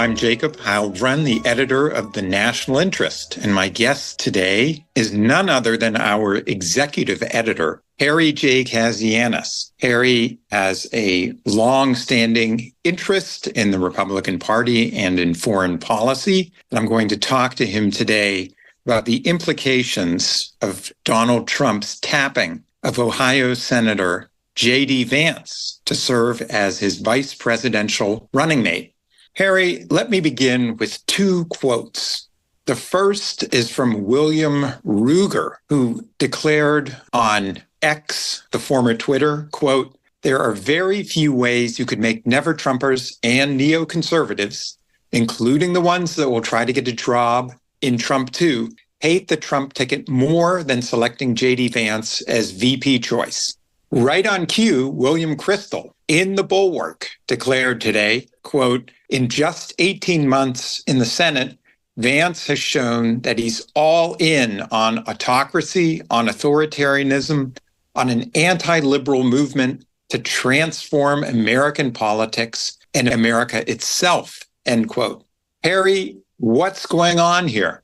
I'm Jacob Heilbrunn, the editor of The National Interest, and my guest today is none other than our executive editor, Harry J. Kazianis. Harry has a long-standing interest in the Republican Party and in foreign policy, and I'm going to talk to him today about the implications of Donald Trump's tapping of Ohio Senator J.D. Vance to serve as his vice presidential running mate. Harry, let me begin with two quotes. The first is from William Ruger, who declared on X, the former Twitter, quote, "There are very few ways you could make never-Trumpers and neoconservatives, including the ones that will try to get a job in Trump too, hate the Trump ticket more than selecting J.D. Vance as VP choice." Right on cue, William Crystal in The Bulwark declared today, quote, "In just 18 months in the Senate, Vance has shown that he's all in on autocracy, on authoritarianism, on an anti-liberal movement to transform American politics and America itself," end quote. Harry, what's going on here?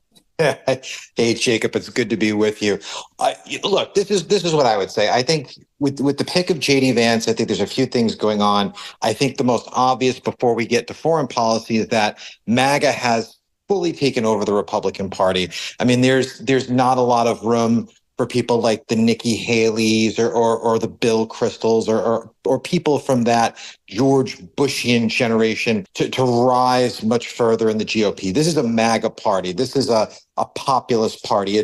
Hey, Jacob, it's good to be with you. Look, this is what I would say. I think with the pick of J.D. Vance, I think there's a few things going on. I think the most obvious before we get to foreign policy is that MAGA has fully taken over the Republican Party. I mean, there's not a lot of room for people like the Nikki Haley's or the Bill Kristols or people from that George Bushian generation to rise much further in the GOP. This is a MAGA party. This is a populist party.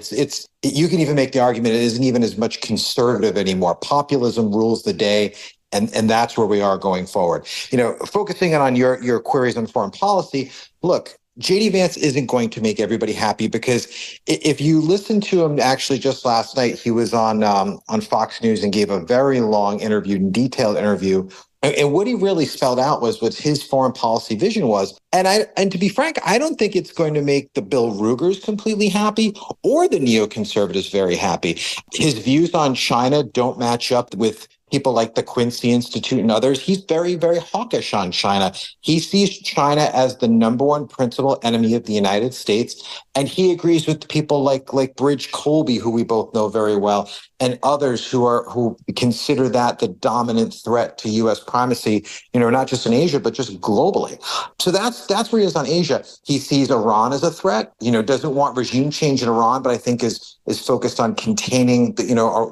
You can even make the argument it isn't even as much conservative anymore. Populism rules the day. And that's where we are going forward. You know, focusing on your queries on foreign policy, look, J.D. Vance isn't going to make everybody happy because if you listen to him, actually just last night, he was on Fox News and gave a very long interview, detailed interview. And what he really spelled out was what his foreign policy vision was. And to be frank, I don't think it's going to make the Bill Rugers completely happy or the neoconservatives very happy. His views on China don't match up with people like the Quincy Institute and others. He's very, very hawkish on China. He sees China as the number one principal enemy of the United States. And he agrees with people like Bridge Colby, who we both know very well, and others who consider that the dominant threat to U.S. primacy, you know, not just in Asia, but just globally. So that's where he is on Asia. He sees Iran as a threat, you know, doesn't want regime change in Iran, but I think is focused on containing,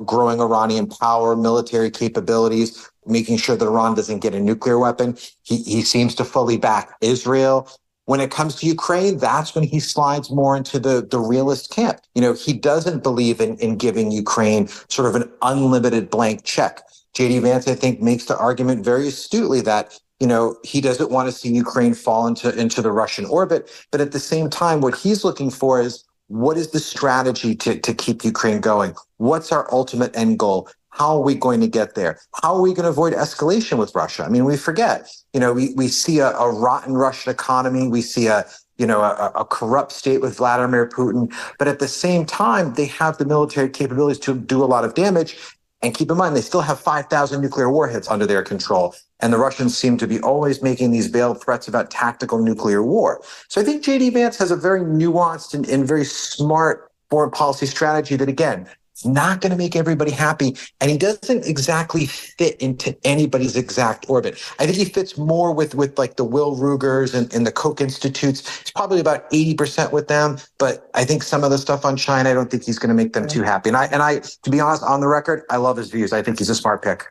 growing Iranian power, military capabilities, making sure that Iran doesn't get a nuclear weapon. He seems to fully back Israel. When it comes to Ukraine, that's when he slides more into the realist camp. You know, he doesn't believe in giving Ukraine sort of an unlimited blank check. J.D. Vance, I think, makes the argument very astutely that, you know, he doesn't want to see Ukraine fall into the Russian orbit. But at the same time, what he's looking for is, what is the strategy to keep Ukraine going? What's our ultimate end goal? How are we going to get there? How are we going to avoid escalation with Russia? I mean, we forget, you know, we see a rotten Russian economy. We see a corrupt state with Vladimir Putin. But at the same time, they have the military capabilities to do a lot of damage. And keep in mind, they still have 5,000 nuclear warheads under their control. And the Russians seem to be always making these veiled threats about tactical nuclear war. So I think J.D. Vance has a very nuanced and very smart foreign policy strategy that, again, it's not going to make everybody happy. And he doesn't exactly fit into anybody's exact orbit. I think he fits more with like the Will Rugers and the Koch Institutes. It's probably about 80% with them. But I think some of the stuff on China, I don't think he's going to make them too happy. And I, to be honest, on the record, I love his views. I think he's a smart pick.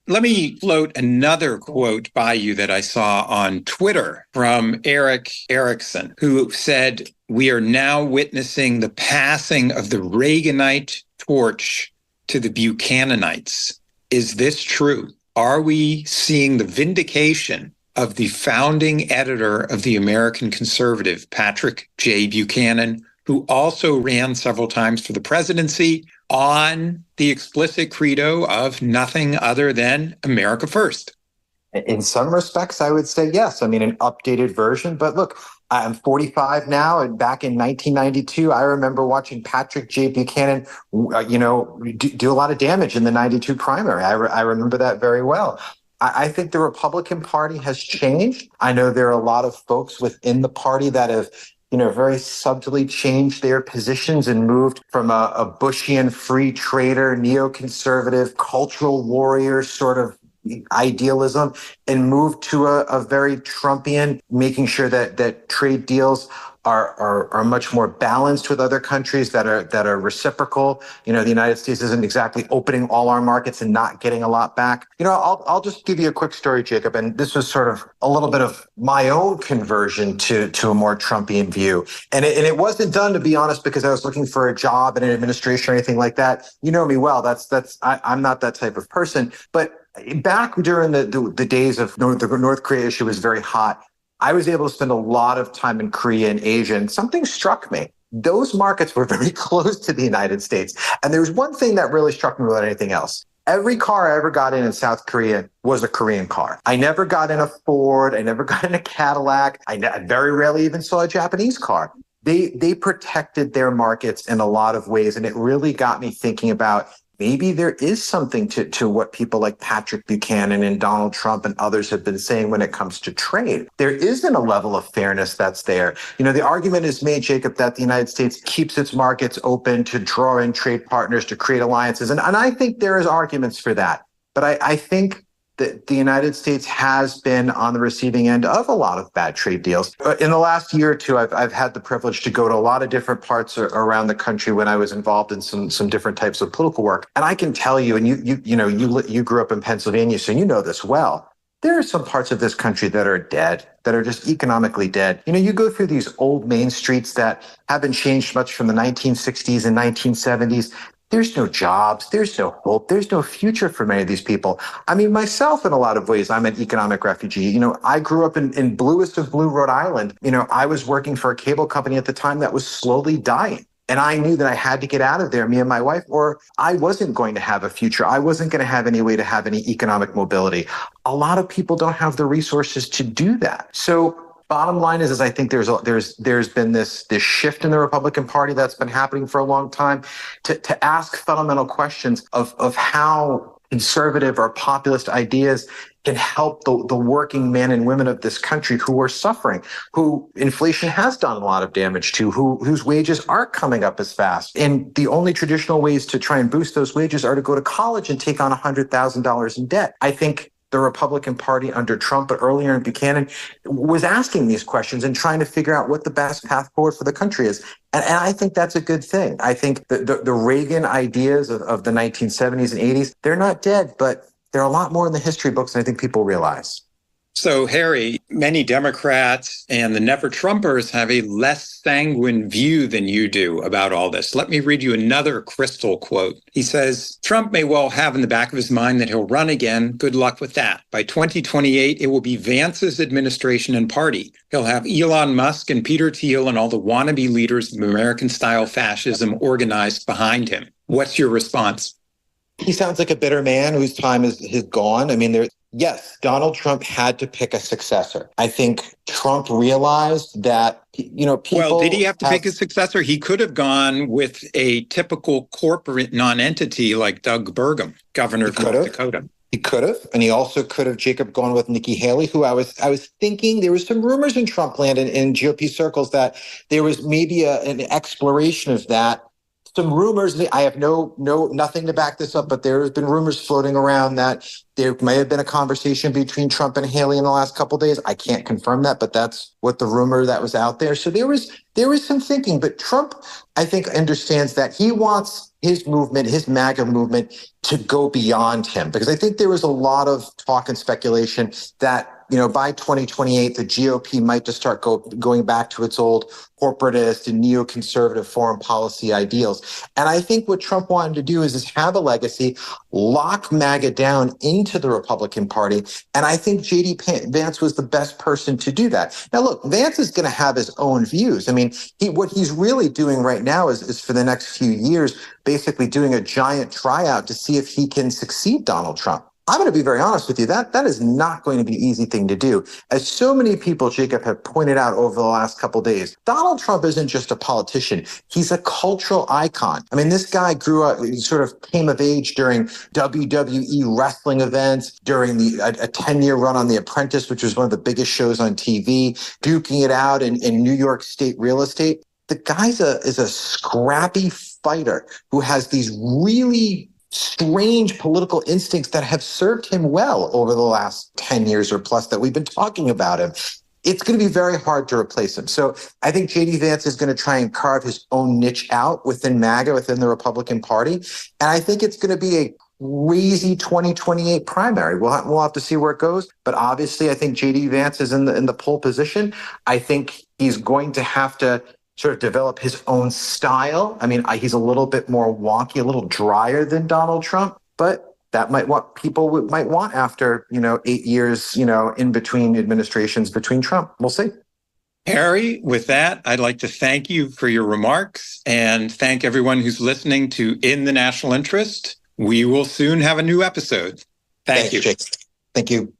Let me float another quote by you that I saw on Twitter from Eric Erickson, who said, "We are now witnessing the passing of the Reaganite torch to the Buchananites. Is this true? Are we seeing the vindication of the founding editor of the American Conservative, Patrick J. Buchanan, who also ran several times for the presidency on the explicit credo of nothing other than America first?" In some respects, I would say yes. I mean, an updated version. But look, I'm 45 now, and back in 1992, I remember watching Patrick J. Buchanan, do a lot of damage in the 92 primary. I remember that very well. I think the Republican Party has changed. I know there are a lot of folks within the party that have, very subtly changed their positions and moved from a Bushian free trader, neoconservative, cultural warrior sort of idealism and moved to a very Trumpian, making sure that trade deals are much more balanced with other countries that are reciprocal. The United States isn't exactly opening all our markets and not getting a lot back. I'll just give you a quick story, Jacob, and this was sort of a little bit of my own conversion to a more Trumpian view. And it wasn't done, to be honest, because I was looking for a job in an administration or anything like that. You know me well. I'm not that type of person. But back during the days of the North Korea issue was very hot, I was able to spend a lot of time in Korea and Asia, and something struck me. Those markets were very close to the United States. And there was one thing that really struck me more than anything else. Every car I ever got in South Korea was a Korean car. I never got in a Ford. I never got in a Cadillac. I very rarely even saw a Japanese car. They protected their markets in a lot of ways. And it really got me thinking about maybe there is something to what people like Patrick Buchanan and Donald Trump and others have been saying when it comes to trade. There isn't a level of fairness that's there. The argument is made, Jacob, that the United States keeps its markets open to draw in trade partners, to create alliances. And I think there is arguments for that. But I think that the United States has been on the receiving end of a lot of bad trade deals. In the last year or two, I've had the privilege to go to a lot of different parts around the country when I was involved in some different types of political work. And I can tell you, and you grew up in Pennsylvania, so you know this well. There are some parts of this country that are dead, that are just economically dead. You go through these old main streets that haven't changed much from the 1960s and 1970s. There's no jobs. There's no hope. There's no future for many of these people. I mean, myself, in a lot of ways, I'm an economic refugee. I grew up in bluest of blue, Rhode Island. I was working for a cable company at the time that was slowly dying. And I knew that I had to get out of there, me and my wife, or I wasn't going to have a future. I wasn't going to have any way to have any economic mobility. A lot of people don't have the resources to do that. So bottom line is I think there's been this shift in the Republican Party that's been happening for a long time to ask fundamental questions of how conservative or populist ideas can help the working men and women of this country who are suffering, who inflation has done a lot of damage to, whose wages aren't coming up as fast. And the only traditional ways to try and boost those wages are to go to college and take on $100,000 in debt. I think the Republican Party under Trump, but earlier in Buchanan, was asking these questions and trying to figure out what the best path forward for the country is. And I think that's a good thing. I think the Reagan ideas of the 1970s and 80s, they're not dead, but they're a lot more in the history books than I think people realize. So, Harry, many Democrats and the never-Trumpers have a less sanguine view than you do about all this. Let me read you another Crystal quote. He says, Trump may well have in the back of his mind that he'll run again. Good luck with that. By 2028, it will be Vance's administration and party. He'll have Elon Musk and Peter Thiel and all the wannabe leaders of American-style fascism organized behind him. What's your response? He sounds like a bitter man whose time is gone. I mean, yes, Donald Trump had to pick a successor. I think Trump realized that, people... Well, did he have to pick a successor? He could have gone with a typical corporate non-entity like Doug Burgum, governor of North Dakota. He could have, and he also could have, Jacob, gone with Nikki Haley, who I was thinking there was some rumors in Trump land and in GOP circles that there was maybe an exploration of that. Some rumors, I have nothing to back this up, but there have been rumors floating around that there may have been a conversation between Trump and Haley in the last couple of days. I can't confirm that, but that's what the rumor that was out there. So there was some thinking, but Trump, I think, understands that he wants his movement, his MAGA movement, to go beyond him, because I think there was a lot of talk and speculation that by 2028, the GOP might just start going back to its old corporatist and neoconservative foreign policy ideals. And I think what Trump wanted to do is have a legacy, lock MAGA down into the Republican Party. And I think J.D. Vance was the best person to do that. Now, look, Vance is going to have his own views. I mean, what he's really doing right now is for the next few years, basically doing a giant tryout to see if he can succeed Donald Trump. I'm going to be very honest with you. That is not going to be an easy thing to do. As so many people, Jacob, have pointed out over the last couple of days, Donald Trump isn't just a politician. He's a cultural icon. I mean, this guy grew up, he sort of came of age during WWE wrestling events, during a 10-year run on The Apprentice, which was one of the biggest shows on TV, duking it out in New York State real estate. The guy is a scrappy fighter who has these really strange political instincts that have served him well over the last 10 years or plus that we've been talking about him. It's going to be very hard to replace him. So I think J.D. Vance is going to try and carve his own niche out within MAGA, within the Republican Party. And I think it's going to be a crazy 2028 primary. We'll have to see where it goes. But obviously, I think J.D. Vance is in the pole position. I think he's going to have to sort of develop his own style. I mean, he's a little bit more wonky, a little drier than Donald Trump, but that might what people might want after, 8 years, in between administrations between Trump. We'll see. Harry, with that, I'd like to thank you for your remarks and thank everyone who's listening to In the National Interest. We will soon have a new episode. Thank you. Jake. Thank you.